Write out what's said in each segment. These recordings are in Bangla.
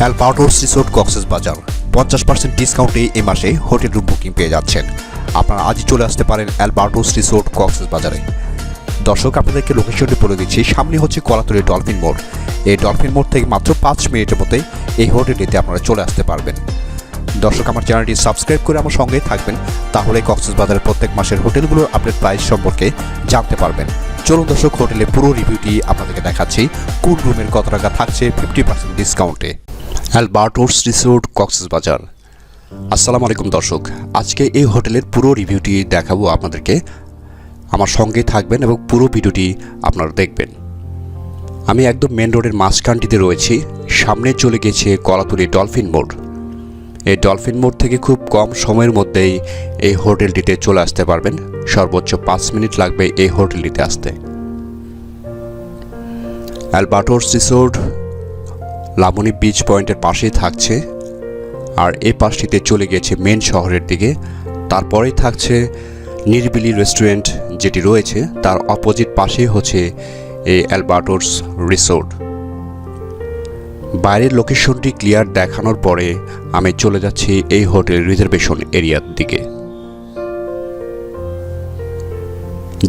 অ্যালবার্টোস রিসোর্ট কক্সবাজার 50% ডিসকাউন্টে এই মাসে হোটেল রুম বুকিং পেয়ে যাচ্ছেন। আপনারা আজই চলে আসতে পারেন অ্যালবার্টোস রিসোর্ট কক্সবাজারে। দর্শক, আপনাদেরকে লোকেশনটি বলে দিচ্ছি। সামনে হচ্ছে কলাতলী ডলফিন মোড়। এই ডলফিন মোড় থেকে মাত্র 5 মিনিটের মধ্যে এই হোটেলটিতে আপনারা চলে আসতে পারবেন। দর্শক, আমার চ্যানেলটি সাবস্ক্রাইব করে আমার সঙ্গেই থাকবেন, তাহলে কক্সবাজারের প্রত্যেক মাসের হোটেলগুলোর আপডেট প্রাইস সম্পর্কে জানতে পারবেন। চলুন দর্শক, হোটেলের পুরো রিভিউটি আপনাদেরকে দেখাচ্ছি। কোন রুমের কত টাকা থাকছে 50% ডিসকাউন্টে। অ্যালবার্টোস রিসোর্ট কক্সবাজার। আসসালামু আলাইকুম দর্শক, আজকে এই হোটেলের পুরো রিভিউটি দেখাবো আপনাদেরকে। আমার সঙ্গেই থাকবেন এবং পুরো ভিডিওটি আপনারা দেখবেন। আমি একদম মেন রোডের মাঝখানটিতে রয়েছি। সামনে চলে গেছে কলাতলী ডলফিন মোড়। এই ডলফিন মোড় থেকে খুব কম সময়ের মধ্যেই এই হোটেলটিতে চলে আসতে পারবেন। সর্বোচ্চ 5 মিনিট লাগবে এই হোটেলটিতে আসতে। অ্যালবার্টোস রিসোর্ট লাবণী বিচ পয়েন্টের পাশেই থাকছে, আর এই পাশটিতে চলে গেছে মেন শহরের দিকে। তারপরেই থাকছে নিরিবিলি রেস্টুরেন্ট, যেটি রয়েছে তার অপোজিট পাশেই হচ্ছে এই অ্যালবার্টোস রিসোর্ট। বাইরের লোকেশনটি ক্লিয়ার দেখানোর পরে আমি চলে যাচ্ছি এই হোটেল রিজার্ভেশন এরিয়ার দিকে।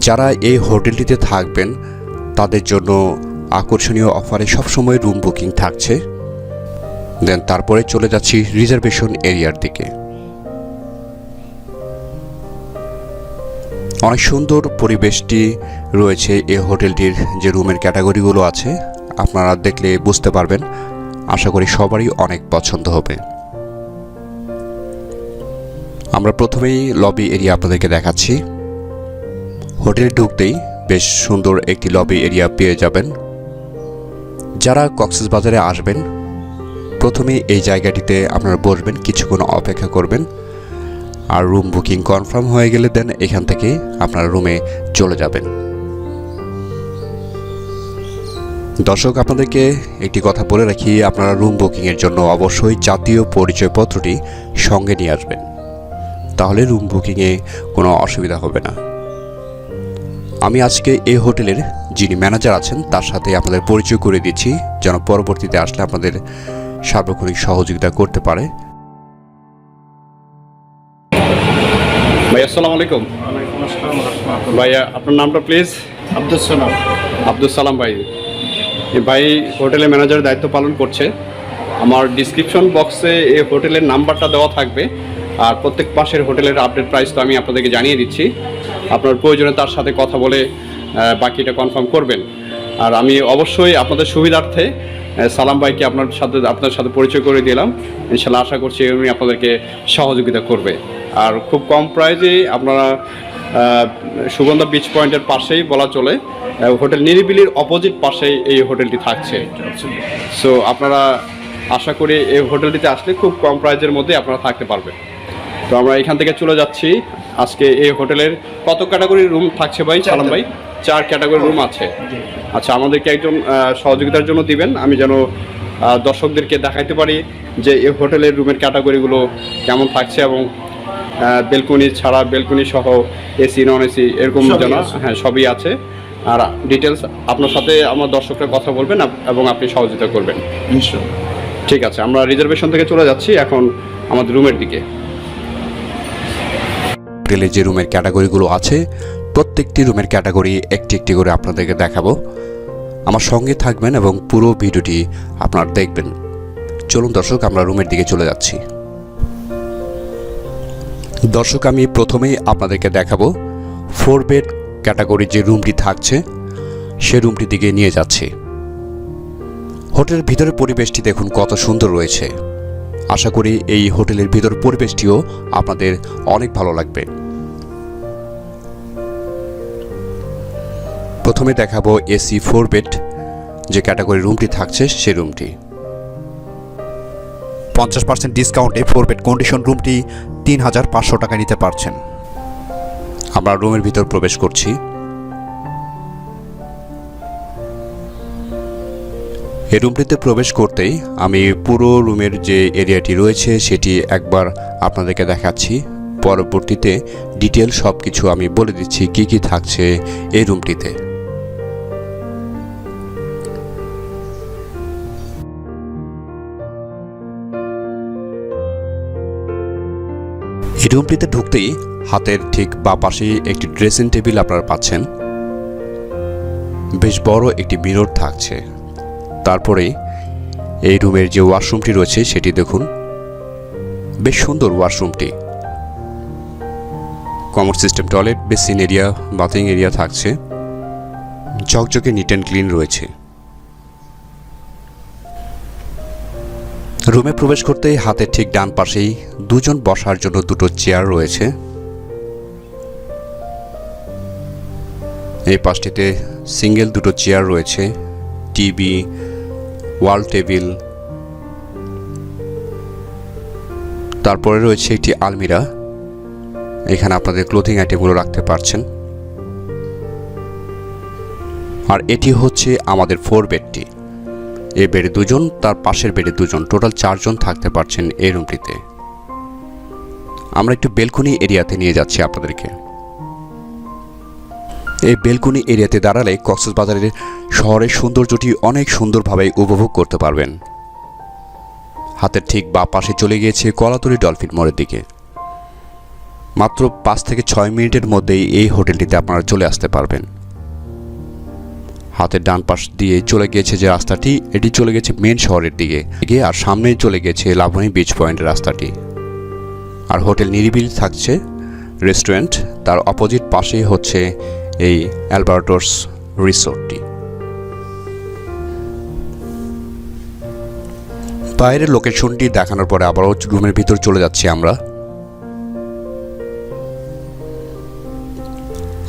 যারা এই হোটেলটিতে থাকবেন তাদের জন্য আকর্ষণীয় অফারে সবসময় রুম বুকিং থাকছে। দেন তারপরে চলে যাচ্ছি রিজার্ভেশন এরিয়ার দিকে। অনেক সুন্দর পরিবেশটি রয়েছে এই হোটেলটির। যে রুমের ক্যাটাগরিগুলো আছে আপনারা দেখলে বুঝতে পারবেন। আশা করি সবারই অনেক পছন্দ হবে। আমরা প্রথমেই লবি এরিয়া আপনাদেরকে দেখাচ্ছি। হোটেলে ঢুকতেই বেশ সুন্দর একটি লবি এরিয়া পেয়ে যাবেন। যারা কক্সবাজারে আসবেন প্রথমে এই জায়গাটিতে আপনারা বসবেন, কিছুক্ষণ অপেক্ষা করবেন, আর রুম বুকিং কনফার্ম হয়ে গেলে দেন এখান থেকে আপনারা রুমে চলে যাবেন। দর্শক, আপনাদেরকে একটি কথা বলে রাখি, আপনারা রুম বুকিংয়ের জন্য অবশ্যই জাতীয় পরিচয়পত্রটি সঙ্গে নিয়ে আসবেন, তাহলে রুম বুকিংয়ে কোনো অসুবিধা হবে না। আমি আজকে এই হোটেলের যিনি ম্যানেজার আছেন তার সাথে আপনাদের পরিচয় করে দিচ্ছি, যেন পরবর্তীতে আসলে আপনাদের সার্বক্ষণিক সহযোগিতা করতে পারে। ভাই আসসালামু আলাইকুম। ভাইয়া আপনার নামটা প্লিজ? আব্দুল সালাম ভাই। ভাই হোটেলের ম্যানেজারের দায়িত্ব পালন করছে। আমার ডিসক্রিপশন বক্সে এই হোটেলের নাম্বারটা দেওয়া থাকবে, আর প্রত্যেক মাসের হোটেলের আপডেট প্রাইস তো আমি আপনাদেরকে জানিয়ে দিচ্ছি। আপনার প্রয়োজনে তার সাথে কথা বলে বাকিটা কনফার্ম করবেন। আর আমি অবশ্যই আপনাদের সুবিধার্থে সালাম ভাইকে আপনার সাথে পরিচয় করে দিলাম। ইনশাল্লাহ আশা করছি উনি আপনাদেরকে সহযোগিতা করবে। আর খুব কম প্রাইজে আপনারা সুগন্ধা বিচ পয়েন্টের পাশেই বলা চলে, হোটেল নিরিবিলির অপোজিট পাশেই এই হোটেলটি থাকছে। সো আপনারা আশা করি এই হোটেলটিতে আসলে খুব কম প্রাইজের মধ্যে আপনারা থাকতে পারবেন। তো আমরা এখান থেকে চলে যাচ্ছি। আজকে এই হোটেলের কত ক্যাটাগরির রুম থাকছে ভাই সালাম ভাই? 4 ক্যাটাগরির রুম আছে। আচ্ছা, আমাদেরকে একজন সহযোগিতার জন্য দিবেন, আমি যেন দর্শকদেরকে দেখাইতে পারি যে এই হোটেলের রুমের ক্যাটাগরিগুলো কেমন থাকছে, এবং বেলকনি ছাড়া বেলকনি সহ এসি নন এসি এরকম যেন সবই আছে। আর ডিটেলস আপনার সাথে আমার দর্শকরা কথা বলবেন এবং আপনি সহযোগিতা করবেন। ঠিক আছে, আমরা রিজার্ভেশন থেকে চলে যাচ্ছি এখন আমাদের রুমের দিকে। হোটেলে যে রুমের ক্যাটাগরিগুলো আছে প্রত্যেকটি রুমের ক্যাটাগরি একটি একটি করে আপনাদেরকে দেখাবো। আমার সঙ্গে থাকবেন এবং পুরো ভিডিওটি আপনারা দেখবেন। চলুন দর্শক, আমরা রুমের দিকে চলে যাচ্ছি। দর্শক, আমি প্রথমেই আপনাদেরকে দেখাবো 4 বেড ক্যাটাগরির যে রুমটি থাকছে সে রুমটির দিকে নিয়ে যাচ্ছি। হোটেলের ভিতরের পরিবেশটি দেখুন কত সুন্দর রয়েছে। আশা করি এই হোটেলের ভিতর পরিবেশটিও আপনাদের অনেক ভালো লাগবে। প্রথমে দেখাবো এসি 4 বেড যে ক্যাটাগরি রুমটি থাকছে সে রুমটি। 50% ডিসকাউন্টে 4 বেড কন্ডিশন রুমটি 3500 টাকা নিতে পারছেন। আমরা রুমের ভিতর প্রবেশ করছি। এই রুমটিতে প্রবেশ করতেই আমি পুরো রুমের যে এরিয়াটি রয়েছে সেটি একবার আপনাদেরকে দেখাচ্ছি। পরবর্তীতে ডিটেল সব কিছু আমি বলে দিচ্ছি কি কি থাকছে এই রুমটিতে। এই রুমটিতে ঢুকতেই হাতের ঠিক বা পাশেই একটি ড্রেসিং টেবিল আপনারা পাচ্ছেন। বেশ বড় একটি মিরর থাকছে। তারপরে এই রুমের যে ওয়াশরুমটি রয়েছে সেটি দেখুন, বেশ সুন্দর ওয়াশরুমটি। Common system toilet, basin area, bathing area থাকছে। ঝকঝকে নিট অ্যান্ড ক্লিন রয়েছে। রুমে প্রবেশ করতেই হাতের ঠিক ডান পাশেই দুজন বসার জন্য দুটো চেয়ার রয়েছে। এই পাশটিতে সিঙ্গেল দুটো চেয়ার রয়েছে, টিভি, ওয়াল টেবিল, তারপরে রয়েছে একটি আলমিরা। এখানে আপনাদের ক্লোথিং আইটেমগুলো রাখতে পারছেন। আর এটি হচ্ছে আমাদের 4 বেডটি। এই বেডে দুজন, তার পাশের বেডে দুজন, টোটাল 4 জন থাকতে পারছেন এই রুমটিতে। আমরা একটু বেলকনি এরিয়াতে নিয়ে যাচ্ছি আপনাদেরকে। এই বেলকনি এরিয়াতে দাঁড়ালে কক্সবাজারের শহরের সৌন্দর্যটি অনেক সুন্দরভাবে উপভোগ করতে পারবেন। হাতের ঠিক বা পাশে চলে গিয়েছে কলাতলী ডলফিন মোড়ের দিকে। মাত্র 5 থেকে 6 মিনিটের মধ্যেই এই হোটেলটিতে আপনারা চলে আসতে পারবেন। হাতের ডান পাশ দিয়ে চলে গিয়েছে যে রাস্তাটি, এটি চলে গেছে মেন শহরের দিকে, আর সামনেই চলে গেছে লাবণী বিচ পয়েন্টের রাস্তাটি। আর হোটেল নিরিবিলি থাকছে রেস্টুরেন্ট, তার অপোজিট পাশেই হচ্ছে এই অ্যালবার্টোস রিসোর্টটি। বাইরের লোকেশনটি দেখানোর পরে আবারও রুমের ভিতর চলে যাচ্ছি আমরা।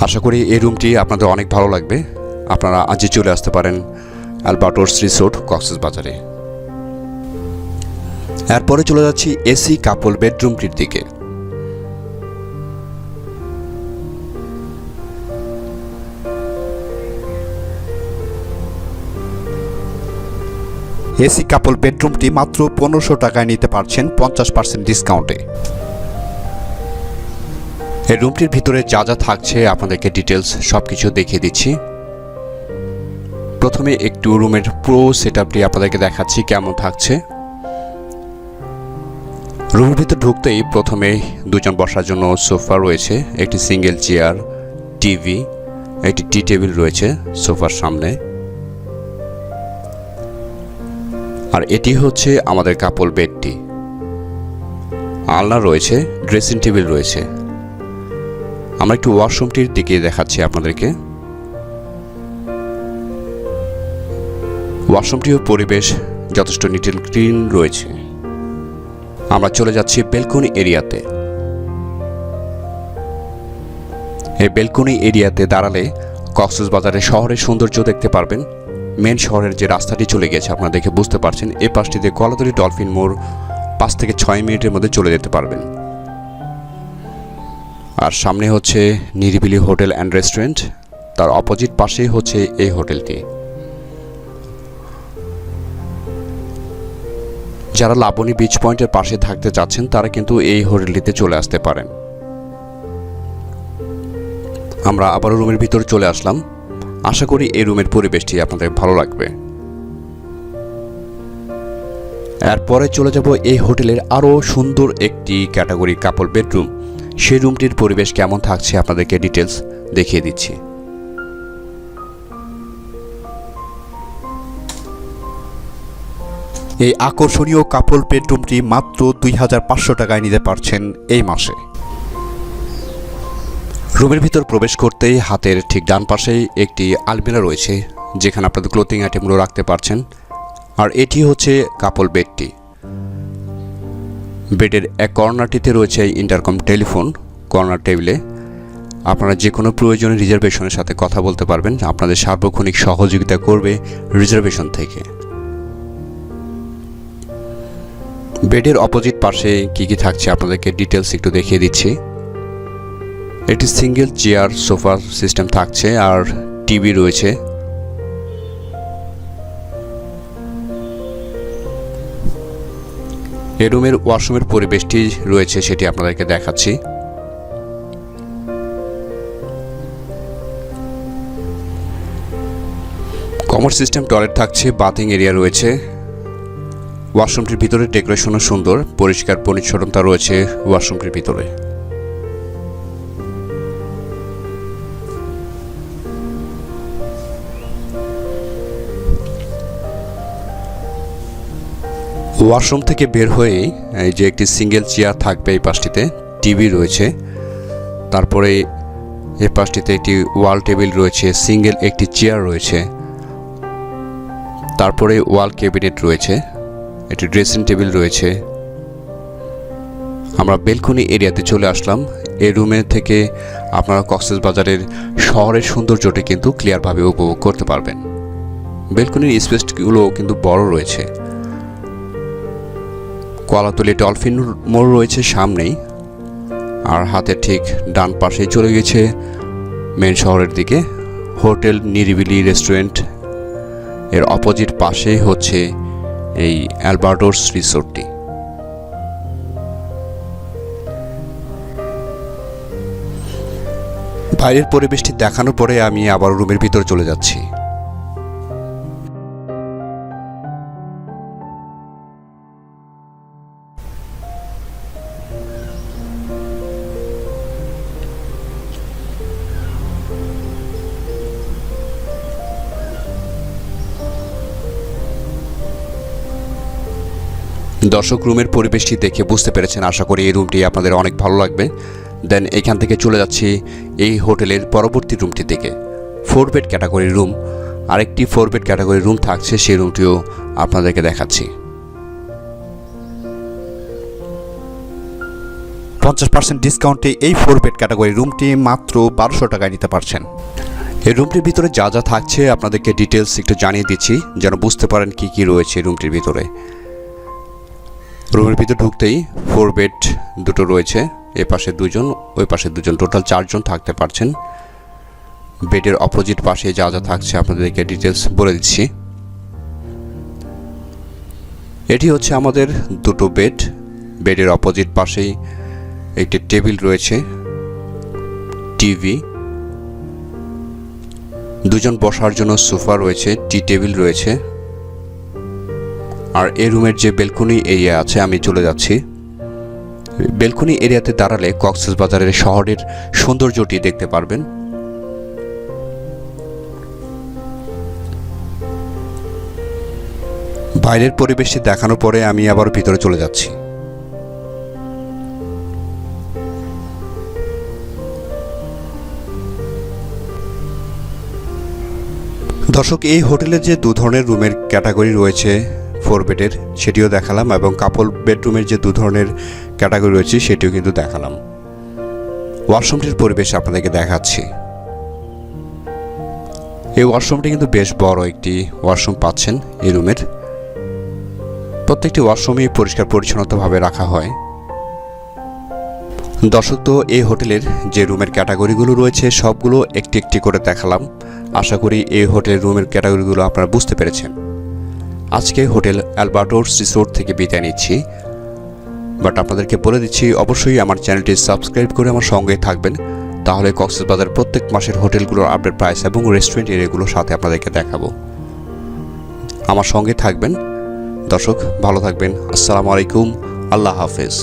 আশা করি এই রুমটি আপনাদের অনেক ভালো লাগবে। আপনারা আজই চলে আসতে পারেন অ্যালবার্টোস রিসোর্ট কক্সবাজারে। এরপরে চলে যাচ্ছি এসি কাপল বেডরুমটির দিকে। এসি কাপল বেডরুমটি মাত্র 1500 টাকায় নিতে পারছেন 50% ডিসকাউন্টে। এই রুমটির ভিতরে যা যা থাকছে আপনাদেরকে ডিটেলস সবকিছু দেখিয়ে দিচ্ছি। প্রথমে একটু রুমের পুরো সেটআপটি আপনাদেরকে দেখাচ্ছি কেমন থাকছে। রুমের ভিতর ঢুকতেই প্রথমে দুজন বসার জন্য সোফা রয়েছে, একটি সিঙ্গেল চেয়ার, টিভি, একটি টি টেবিল রয়েছে সোফার সামনে। আর এটি হচ্ছে আমাদের কাপল বেডটি। আলনা রয়েছে, ড্রেসিং টেবিল রয়েছে। আমরা একটু ওয়াশরুমটির দিকে দেখাচ্ছি আপনাদেরকে। ওয়াশরুমটিও পরিবেশ যথেষ্ট নিট অ্যান্ড ক্লিন রয়েছে। আমরা চলে যাচ্ছি বেলকনি এরিয়াতে। এই বেলকনি এরিয়াতে দাঁড়ালে কক্সবাজারের শহরের সৌন্দর্য দেখতে পারবেন। মেন শহরের যে রাস্তাটি চলে গেছে আপনারা দেখে বুঝতে পারছেন। এই পাশটিতে কলাতলী ডলফিন মোড় 5 থেকে 6 মিনিটের মধ্যে চলে যেতে পারবেন। আর সামনে হচ্ছে নিরিবিলি হোটেল অ্যান্ড রেস্টুরেন্ট, তার অপোজিট পাশেই হচ্ছে এই হোটেলটি। যারা লাবণী বিচ পয়েন্টের পাশে থাকতে চাচ্ছেন তারা কিন্তু এই হোটেলটিতে চলে আসতে পারেন। আমরা আবারও রুমের ভিতরে চলে আসলাম। আশা করি এই রুমের পরিবেশটি আপনাদের ভালো লাগবে। এরপরে চলে যাব এই হোটেলের আরও সুন্দর একটি ক্যাটাগরি কাপল বেডরুম। সেই রুমটির পরিবেশ কেমন থাকছে আপনাদেরকে ডিটেলস দেখিয়ে দিচ্ছি। এই আকর্ষণীয় কাপল বেডরুমটি মাত্র 2500 টাকায় নিতে পারছেন এই মাসে। রুমের ভিতর প্রবেশ করতেই হাতের ঠিক ডান পাশেই একটি আলমিরা রয়েছে, যেখানে আপনাদের ক্লোথিং আইটেমগুলো রাখতে পারছেন। আর এটি হচ্ছে কাপল বেডটি। বেডের এক কর্নারটিতে রয়েছে ইন্টারকম টেলিফোন। কর্নার টেবিলে আপনারা যে কোনো প্রয়োজনে রিজার্ভেশনের সাথে কথা বলতে পারবেন। আপনাদের সার্বক্ষণিক সহযোগিতা করবে রিজার্ভেশন থেকে। বেডের অপোজিট পাশে কি কি থাকছে আপনাদেরকে ডিটেলস একটু দেখিয়ে দিচ্ছি। একটি সিঙ্গেল চেয়ার সোফা সিস্টেম থাকছে, আর টিভি রয়েছে। এই রুমের ওয়াশরুমের পরিবেশটি রয়েছে সেটি আপনাদেরকে দেখাচ্ছি। কমন সিস্টেম টয়লেট থাকছে, বাথিং এরিয়া রয়েছে। ওয়াশরুমটির ভিতরে ডেকোরেশনও সুন্দর, পরিষ্কার পরিচ্ছন্নতা রয়েছে ওয়াশরুমটির ভিতরে। ওয়াশরুম থেকে বের হয়ে এই যে একটি সিঙ্গেল চেয়ার থাকবে, এই পাশটিতে টিভি রয়েছে, তারপরে এই পাশটিতে একটি ওয়াল টেবিল রয়েছে, সিঙ্গেল একটি চেয়ার রয়েছে, তারপরে ওয়াল ক্যাবিনেট রয়েছে, একটি ড্রেসিং টেবিল রয়েছে। আমরা বেলকনি এরিয়াতে চলে আসলাম। এই রুমে থেকে আপনারা কক্সবাজারের শহরের সৌন্দর্যটি কিন্তু ক্লিয়ারভাবে উপভোগ করতে পারবেন। বেলকনির স্পেসগুলো কিন্তু বড় রয়েছে। কলাতলি ডলফিন মোড় রয়েছে সামনেই, আর হাতের ঠিক ডান পাশেই চলে গেছে মেন শহরের দিকে হোটেল নিরিবিলি রেস্টুরেন্ট। এর অপোজিট পাশেই হচ্ছে এই অ্যালবার্টোস রিসোর্টটি। বাইরের পরিবেশটি দেখানোর পরে আমি আবার রুমের ভিতরে চলে যাচ্ছি। দর্শক, রুমের পরিবেশটি দেখে বুঝতে পেরেছেন, আশা করি এই রুমটি আপনাদের অনেক ভালো লাগবে। দেন এখান থেকে চলে যাচ্ছি এই হোটেলের পরবর্তী রুমটি থেকে। 4 বেড ক্যাটাগরির রুম, আরেকটি 4 বেড ক্যাটাগরির রুম থাকছে, সেই রুমটিও আপনাদেরকে দেখাচ্ছি। 50% ডিসকাউন্টে এই 4 বেড ক্যাটাগরির রুমটি মাত্র 1200 টাকায় নিতে পারছেন। এই রুমটির ভিতরে যা যা থাকছে আপনাদেরকে ডিটেলস একটু জানিয়ে দিচ্ছি, যেন বুঝতে পারেন কি কি রয়েছে রুমটির ভিতরে। রুমের ভিতরে ঢুকতেই 4 বেড দুটো রয়েছে, এ পাশে 2জন, ওই পাশে 2জন, টোটাল 4 জন থাকতে পারছেন। বেডের অপোজিট পাশে যা যা থাকছে আপনাদেরকে ডিটেলস বলে দিচ্ছি। এটি হচ্ছে আমাদের দুটো বেড। বেডের অপোজিট পাশেই একটি টেবিল রয়েছে, টিভি, 2জন বসার জন্য সোফা রয়েছে, টি টেবিল রয়েছে। আর এই রুমের যে বেলকনি এরিয়া আছে, আমি চলে যাচ্ছি। বেলকনি এরিয়াতে দাঁড়ালে কক্সবাজারের শহরের সৌন্দর্যটি দেখতে পারবেন। বাইরের পরিবেশটি দেখানোর পরে আমি আবার ভিতরে চলে যাচ্ছি। দর্শক, এই হোটেলে যে 2 ধরনের রুমের ক্যাটাগরি রয়েছে 4 বেডের, সেটিও দেখালাম, এবং কাপল বেডরুমের যে 2 ধরনের ক্যাটাগরি রয়েছে সেটিও কিন্তু দেখালাম। ওয়াশরুমটির পরিবেশ আপনাদেরকে দেখাচ্ছি। এই ওয়াশরুমটি কিন্তু বেশ বড় একটি ওয়াশরুম পাচ্ছেন এই রুমের। প্রত্যেকটি ওয়াশরুমই পরিষ্কার পরিচ্ছন্নতাভাবে রাখা হয়। দর্শক, তো এই হোটেলের যে রুমের ক্যাটাগরিগুলো রয়েছে সবগুলো একটি একটি করে দেখালাম। আশা করি এই হোটেলের রুমের ক্যাটাগরিগুলো আপনারা বুঝতে পেরেছেন। আজকে হোটেল অ্যালবার্টোস রিসোর্ট থেকে বিদায় নিচ্ছি, বাট আপনাদেরকে বলে দিচ্ছি অবশ্যই আমার চ্যানেলটি সাবস্ক্রাইব করে আমার সঙ্গে থাকবেন, তাহলে কক্সবাজার প্রত্যেক মাসের হোটেলগুলোর আপডেট প্রাইস এবং রেস্টুরেন্ট এরিয়াগুলোর সাথে আপনাদেরকে দেখাবো। আমার সঙ্গে থাকবেন। দর্শক, ভালো থাকবেন। আসসালামু আলাইকুম, আল্লাহ হাফেজ।